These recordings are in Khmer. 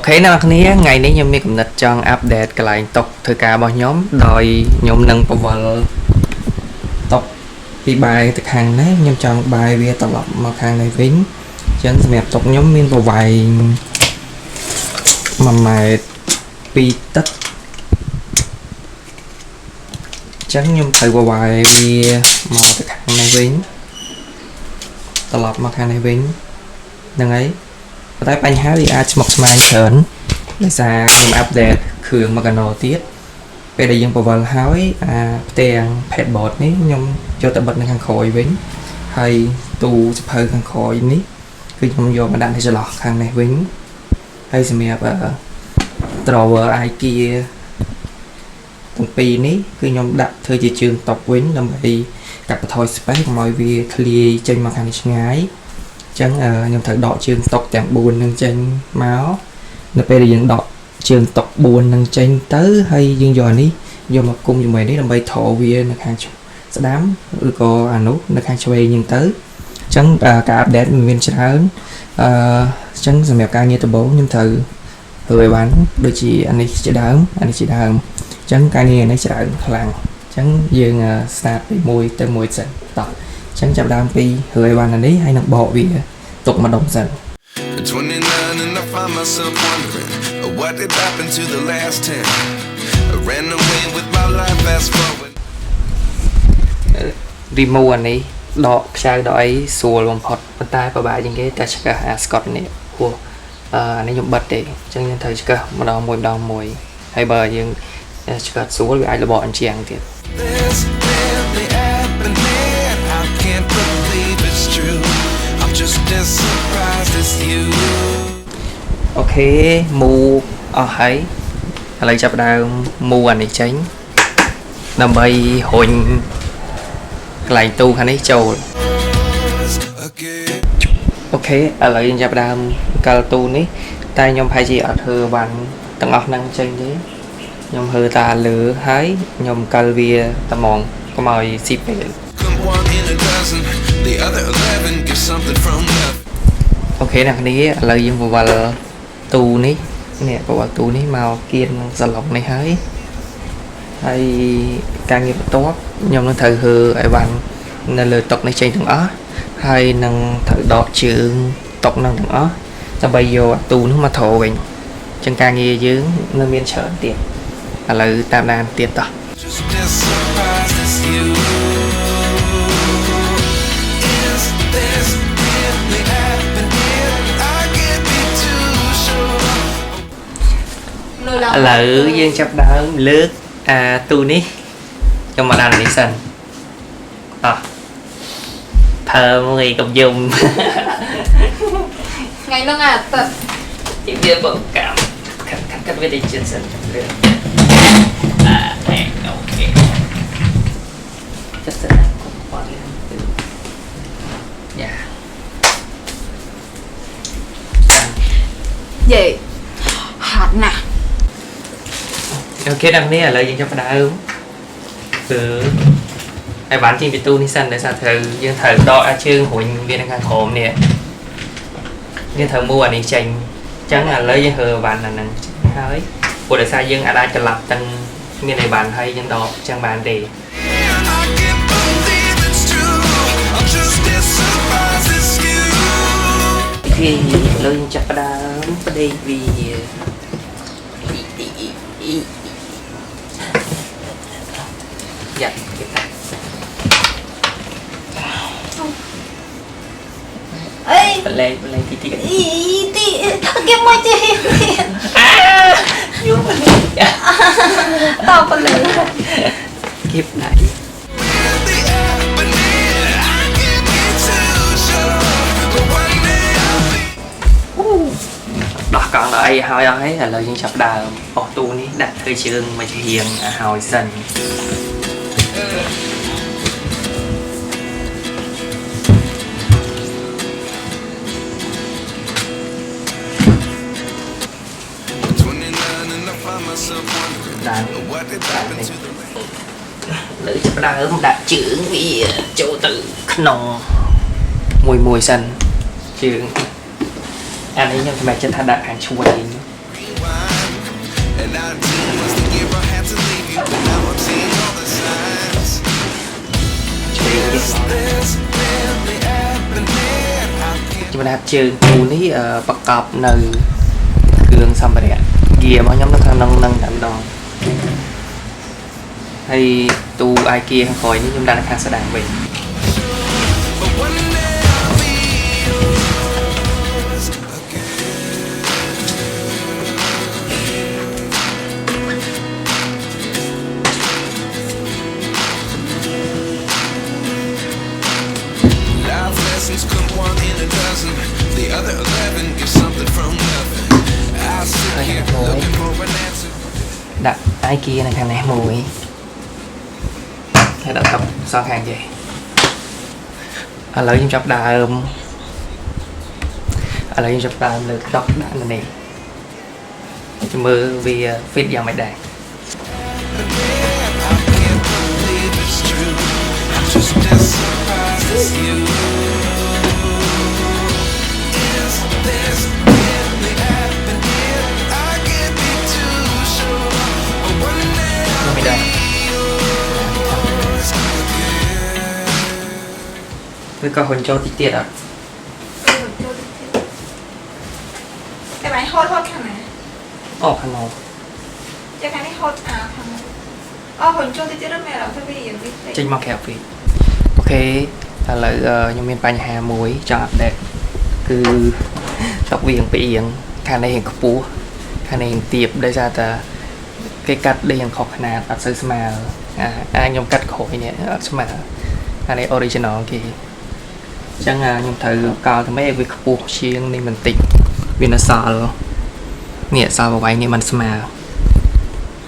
Ok អ្នកនរគ្នាថ្ងៃនេះខ្ញុំមានកំណត់ចង់អាប់ដេតកន្លែងតុកធ្វើការរបស់ខ្ញុំដោយខ្ញុំនឹងបង្វិលតុកពីបាយទៅខាងនេះខ្ញុំចង់បាយវាត្រឡប់មកខាងនេះវិញអញ្ចឹងសម្រាប់តុកខ្ញុំមានប្រវែង1ម៉ែត្រ2ទឹកអញ្ចឹងខ្ញុំត្រូវប្រវែងវាមកទៅខាងនេះវិញត្រឡប់មកខាងនេះវិញហ្នឹងហើយតែបញ្ហាវាអាចស្មុគស្មាញច្រើនដោយសារខ្ញុំអាប់ដេតគ្រឿងមកកណោទៀតពេលដែលយើងបង្វិលហើយអាផ្ទាំង padboard នេះខ្ញុំយកទៅបិទនៅខាងក្រោយវិញហើយទូសភៅខាងក្រោយនេះគឺខ្ញុំយកមកដាក់នៅចន្លោះខាងនេះវិញហើយសម្រាប់drawer IKEA ទាំងពីរនេះគឺខ្ញុំដាក់ធ្វើជាជើងតុកវិញដើម្បីកាត់បន្ថយ space កុំឲ្យវាធ្លាយចេញមកខាងនេះឆ្ងាយអញ្ចឹងខ្ញុំត្រូវដកជើងតុកទាំង4នឹងចេញមកនៅពេលដែលយើងដកជើងតុក4នឹងចេញទៅហើយយើងយកអានេះយកមកគុំជាមួយនេះដើម្បីថរវានៅខាងស្ដាំឬក៏អានោះនៅខាងឆ្វេងហ្នឹងទៅអញ្ចឹងការអាប់ដេតមានច្រើនអញ្ចឹងសម្រាប់ការងារដំបូងខ្ញុំត្រូវធ្វើឲ្យបានដូចជាអានេះជាដើមអានេះជាដើមអញ្ចឹងការងារនេះច្រើនខ្លាំងអញ្ចឹងយើង start ពី1ទៅ1សិនតោះអញ្ចឹងចាប់ដើមពីធ្វើឲ្យបានអានេះហើយនឹងបកវាទុកម្ដុំសិន 29 and I find myself wondering what did happen to the last 10. I ran away with my life fast forward. remove អានេះដកខ្ចៅដកអីស្រួលបំផុតប៉ុន្តែពិបាកជាងគេតែឆ្កឹះអា Scott នេះព្រោះអានេះខ្ញុំបិទទេអញ្ចឹងយើងត្រូវឆ្កឹះម្ដងមួយហើយបើយើងឆ្កឹះស្រួលវាអាចរបកអញ្ចឹងទៀត This really happened and I can't believe it's true. I'm just as surprised as you. អូខេមូអស់ហើយឥឡូវចាប់ដើមមូអានេះចេញដើម្បីរុញកន្លែងទូខាងនេះចូលអូខេឥឡូវយើងចាប់ដើមកលទូនេះតែខ្ញុំប្រហែលជាអត់ធ្វើវ៉ាន់ទាំងអស់ហ្នឹងចេញទេខ្ញុំធ្វើតាលើហើយខ្ញុំកលវាត្មងកុំឲ្យស៊ីពេលអូខេអ្នកគ្នាឥឡូវយើងបង្វិលទូនេះបង្វិលទូនេះមកគៀនសឡុកនេះហើយការងារបន្ទាប់ខ្ញុំនឹងត្រូវធ្វើឲ្យបាននៅលើតុនេះចេញទាំងអស់ហើយនឹងត្រូវដកជើងតុនឹងទាំងអស់ដើម្បីយកទូនោះមកថរវិញអញ្ចឹងការងារយើងនៅមានច្រើនទៀតឥឡូវតាមដានទៀតតោះឥឡូវយើងចាប់ដើមលើកទូនេះខ្ញុំមកដាក់នេះសិនតោះធ្វើមួយកំយំថ្ងៃហ្នឹងអាទឹកជាវាបង្កាំកាត់វាទៅជិតសិនអូខេចិត្តសិនបាត់លឿនយ៉ាយេហាត់ណាស់អូខេដល់នេះឥឡូវយើងចាប់ផ្ដើមគឺឲ្យបានចេញពីទូនេះសិនដោយសារយើងត្រូវដកជើងរុញវានៅខាងក្រោមនេះយើងត្រូវមូអានេះចេញអញ្ចឹងឥឡូវយើងធ្វើបានអាហ្នឹងហើយព្រោះដោយសារយើងអាចច្រឡប់ទាំងមានឲ្យបានហើយយើងដកអញ្ចឹងបានទេពីលើយើងចាប់ផ្ដើមប្តីវាយ៉ាគេតាអីបលែងទីទីគេមកចេះយូបលែងតបលែងគេណៃដោះកង់ដល់អីហើយអស់ហើយឥឡូវយើងចាប់ដើមអស់ទូនេះដាក់ធ្វើជើងមកជារៀងឲ្យសិនដើមលើចាប់ដើមដាក់ជើងវាចូលទៅក្នុងមួយសិនជើងអានេះខ្ញុំសម្រាប់ចិត្តថាដាក់ខាងឆ្វេង And 19 was the year I had to leave you, but now I'm seeing all the signs. Is this really happening? I can't ជំរាបជើងគូនេះប្រកបនៅគ្រឿងសម្ភារៈហ្គៀរបស់ខ្ញុំនៅខាងក្នុងនឹងតែម្ដងហើយទូអាយហ្គៀខាងក្រោយនេះខ្ញុំដាក់នៅខាងស្ដាំវិញ But one day I'll be yours again. Life lessons come one in a dozen. The other 11 get something from nothing. I sit here looking for an answer. ដាក់អាយហ្គៀនៅខាងនេះមួយហើយដាក់តុសងខាងចេះឥឡូវខ្ញុំចាប់ដើមលើតុដាក់នៅនេះចាំមើលវា fit យ៉ាងម៉េចដែរ I can't believe it's true. I'm just as surprised as you. Is this really happening? I can't be too sure. But one day I'll មិនដែរ yours again. ឬក៏ហ៊ុនចូលតិចទៀតអត់ cái máy hốt hốt thằng này អស់ខាងនោះ cái này hốt à thằng này hồn cho tôi rất mẹ là tôi bây giờ biết ចេញមកក្រៅវិញអូខេឥឡូវខ្ញុំមានបញ្ហាមួយចង់អាប់ដេតគឺតុកវាងពីរៀងខាងនេះរៀងខ្ពស់ខាងនេះរៀងទាបដោយសារតែគេកាត់រៀងខុសខ្នាតអត់សូវស្មើខ្ញុំកាត់ខុសនេះអត់ស្មើអានេះ original គេអញ្ចឹងខ្ញុំត្រូវកោរទៅមេវាខ្ពស់ជាងនេះបន្តិចវានៅសល់នេះសល់បវៃនេះមិនស្មើ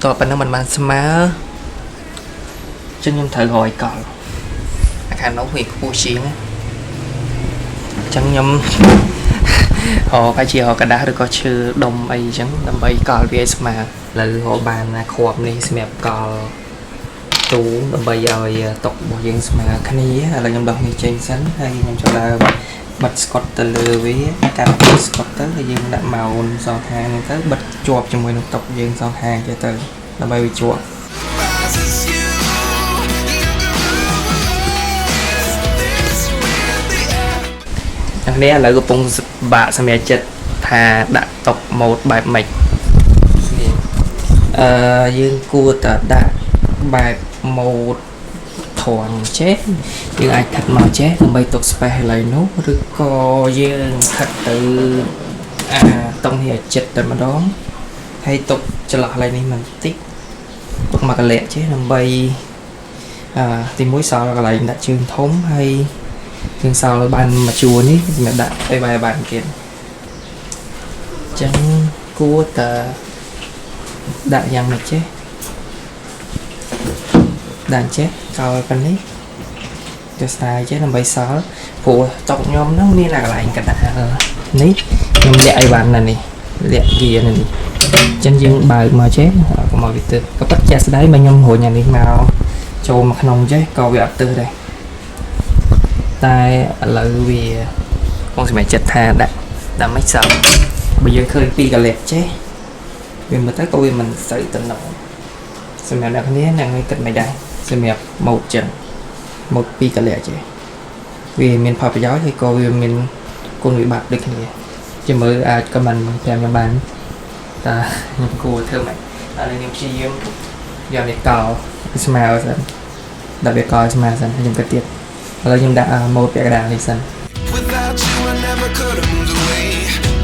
តើប៉ុណ្ណឹងមិនបានស្មើចឹងខ្ញុំត្រូវរយកលខាងនោះវាខ្ពស់ជាងចឹងខ្ញុំប្រហែលជារកกระดาษឬក៏ឈើដុំអីចឹងដើម្បីកលវាឲ្យស្មើឥឡូវរកបានណាគ្រាប់នេះសម្រាប់កលទូដើម្បីឲ្យតុករបស់យើងស្មើគ្នាឥឡូវខ្ញុំដោះនេះចេញសិនហើយខ្ញុំចូលដើរបិទស្កុតទៅលើវាកាត់ស្កុតទៅហើយយើងដាក់ម៉ោនសងខាងហ្នឹងទៅបិទជាប់ជាមួយនឹងតុកយើងសងខាងចេះទៅដើម្បីវាជាប់ Surprised as you. Is this really happening? អានេះឥឡូវកំពុងបាក់សម្រាប់ចិត្តថាដាក់តុកម៉ូតបែបម៉េចយើងគួរតែដាក់បែបម៉ូតធន់ចេះយើងអាចខាត់មកចេះដើម្បីទុក space ឥឡូវនោះឬក៏យើងខាត់ទៅតុងនេះឲ្យចិត្តតែម្ដងហើយទុកចន្លោះឥឡូវនេះបន្តិចទុកមកកលៈចេះដើម្បីទីមួយសល់កន្លែងដាក់ជើងធំហើយយើងសល់បានមួយជួរនេះសម្រាប់ដាក់ឲ្យបែបបានទៀតអញ្ចឹងគួរតែដាក់យ៉ាងម៉េចចេះដាក់ចេះកោរប៉ុណ្នេះទៅស្ដាយចេះដើម្បីសល់ព្រោះតុកខ្ញុំហ្នឹងមានកន្លែងកណ្ដាលនេះខ្ញុំលាក់ឲ្យបានណានេះលាក់វានេះអញ្ចឹងយើងបើកមកចេះកុំឲ្យវាទើសក៏ប៉ិតជាក់ស្ដាយមកខ្ញុំរុញអានេះមកចូលមកក្នុងចេះក៏វាអត់ទើសដែរតែឥឡូវវាបងសម្រាប់ចិត្តថាដាក់មិនសោះបើយើងឃើញពីកលៈចេះវាមើលទៅក៏វាមិនសូវតំណងសម្រាប់អ្នកគ្នាអ្នកនេះគិតមិនដែរសម្រាប់ម៉ូតចឹងម៉ូតពីកលៈចេះវាមានផលប្រយោជន៍ហើយក៏វាមានគុណវិបត្តិដូចគ្នាជាមើលអាចខមមិនតាមខ្ញុំបានតាខ្ញុំគួរធ្វើម៉េចឥឡូវខ្ញុំព្យាយាមយកនេះកោស្មើសិនដាក់វាកោស្មើសិនហើយខ្ញុំគិតទៀតឥឡូវខ្ញុំដាក់ម៉ូតពាក់កណ្ដាលនេះសិន Without you, I never could have moved away.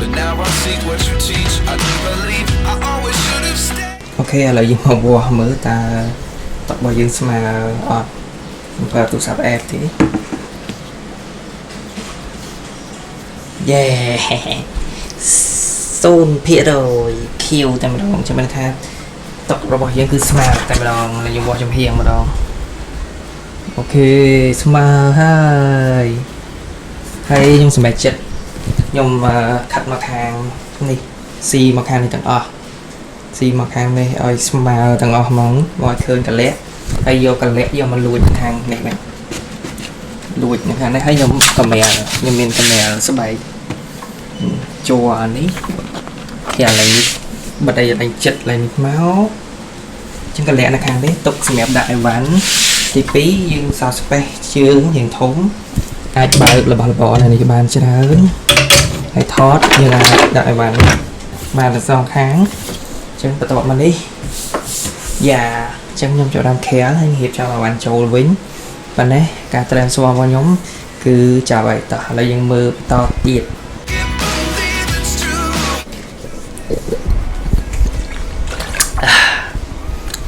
But now I see what you teach. I do believe I always should have stayed. អូខេឥឡូវយើងមកវាស់មើលតើតុករបស់យើងស្មើអត់ខ្ញុំប្រើទូរស័ព្ទ app ទេយេ0% Q តែម្ដងចាំមិនថាតុករបស់យើងគឺស្មើតែម្ដងហើយយើងវាស់ចំហៀងម្ដងអូខេស្មើហើយខ្ញុំសម្រេចចិត្តខ្ញុំខាត់មកខាងនេះ C មកខាងនេះទាំងអស់ C មកខាងនេះឲ្យស្មើទាំងអស់ហ្មងមកឲ្យឃើញកលៈហើយយកកលៈយកមកលួចខាងនេះវិញលួចនៅខាងនេះហើយខ្ញុំកាមេរ៉ាខ្ញុំមានកាមេរ៉ាស្បែកជួរនេះគេឥឡូវ bật đây là chật lại máu chẳng có lẽ là khang đấy tục mẹp đại ván thì phí nhưng sao space chưa những thốn ai cho bà được là bỏ này cho bạn sẽ lớn hay thoát như là đại ván mà là do kháng chẳng bắt đầu mà đi và chẳng nhầm cho đam khéo hay hiệp cho mà bạn trâu vĩnh và đấy cả transform vào nhóm cứ chào vậy tỏ là dân mơ to tiệt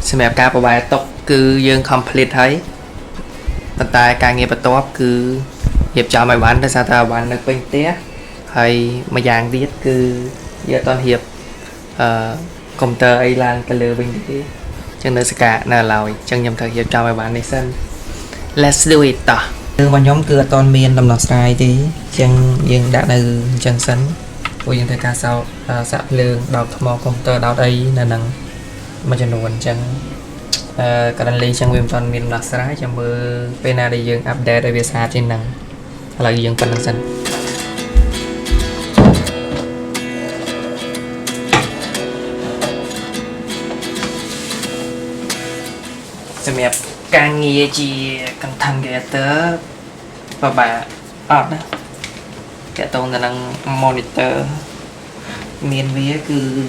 xem đẹp ca của bài tóc cứ dương complete thấy tận tại ca nghe bật top cứ hiệp cho mày bán ra sao ta bán được bên té hay mà dàn viết cứ giờ toàn hiệp computer ấy lan cái lừa bên tí chân nơi cả là lòi chân nhầm thời hiệp cho mày bán đi sân let's do it tỏ từ vào nhóm cửa toàn miền làm lọt sai tí chân dương đã từ chân sấn của dương thời ca sau sạp lương đọc thầm computer đào đây là nâng mà chân đồ chân cả đàn ly chân viêm toàn miền lọt sai trong bữa bên nào đi dương update ở phía xa trên nâng là dương phân năng sân xem đẹp càng nghe chỉ cẩn thận cái tớ và bà đó cái tôn là năng monitor miền vía cứ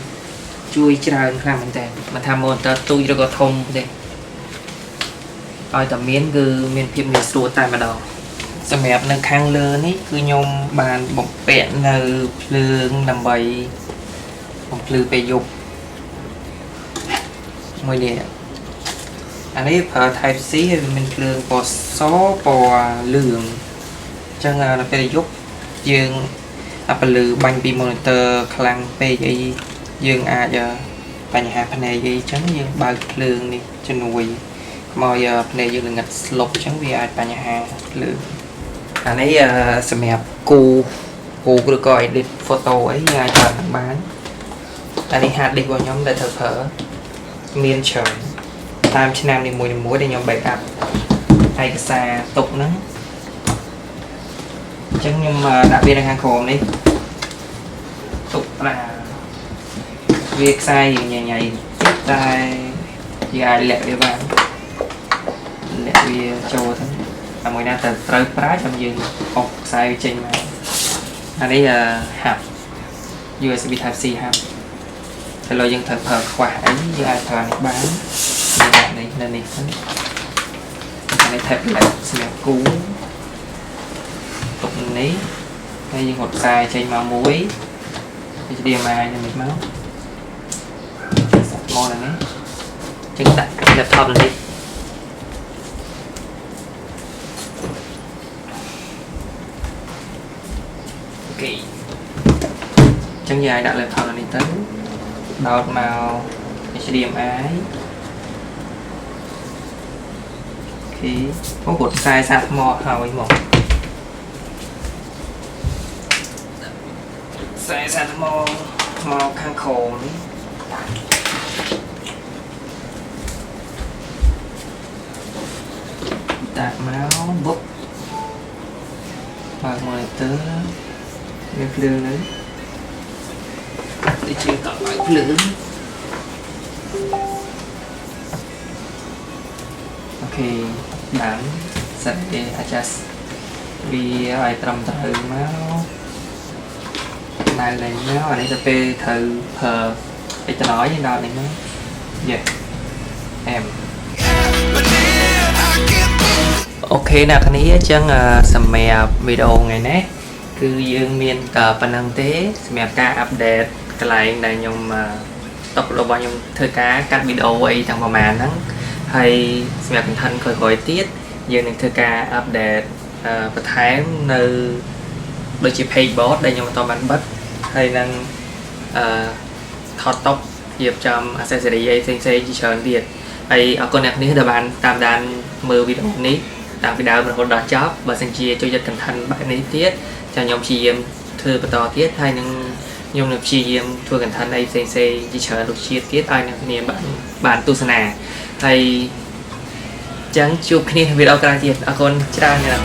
chui ra làm mình tèm mà tham monitor tôi rồi có thông đây tầm miền cứ miền phim miền xua tay mà đầu xem đẹp nâng khang lớn ấy cứ nhôm bàn bọc bẹn nờ lương nằm bầy bọc lư bề dục ngồi nè anh ấy ở type C mình lương có số bò lường chân là phải giúp dương áp lư banh bị monitor khăn về gì dương giờ bài nhà phần này gì chẳng dương bao lường đi cho nuôi mọi giờ này dương là ngặt lục chẳng vì ai bài nhà lường anh ấy xem đẹp cu được gọi đi photo ấy ai chọn bán anh ấy hạt đi vào nhóm để thực thở miên trời tam trên nam đi muối để nhóm bày cặp hay cái xa tục nữa chẳng nhưng mà đã viên hàng khổ đi tục là việc sai gì nhảy tiếp tay dài lẹ với bạn lẹ vì trâu thôi là mỗi năm từ tới phá trong rừng học sai trình mà anh ấy là hạt USB Type C hạt thì lo dân thật phở khỏe ấy như ai thờ này bán như bạn này nên này anh ấy thật lại xem cú tục ní hay như một sai trên mà muối HDMI nên mình máu mô này đấy chứng tặng laptop lên đi ok chân dài đặt laptop lên đi tới đọt màu HDMI khi có một size sạc mò hỏi một size sạc mò màu khăn khổ đi tạt máu bút và monitor nghe lương đấy để chưa tạo lại lưỡng ok bản sẽ adjust vì ai trầm thử máu này máu ở đây là p thử hờ để cho nói với nào này nó yeah em ok nào cái này chân sầm mè video ngày nét cứ dương miền tờ phần năng tế mẹ ca update cái lại này nhung tốc độ bao nhiêu thời cá các video ấy thằng vào màn nắng hay mẹ cẩn thận khởi gọi tiết dương này thời ca update và tháng nơi đôi chỉ pay boss đây nhưng mà to bán bất hay năng thọt tóc dịp trong accessory ấy xanh xanh chỉ chờ việt hay ở con này là bạn tam đàn mơ video ní tạo video mình hỗ trợ job và sang chia cho dân cẩn thận bạn ấy tiết cho nhóm chị em thư và to tiết hay những nhóm được chị em thua cẩn thận đây CC chỉ chờ được chia tiết ai nè bạn tu sna hay chẳng chụp khi video ra tiền con ra nè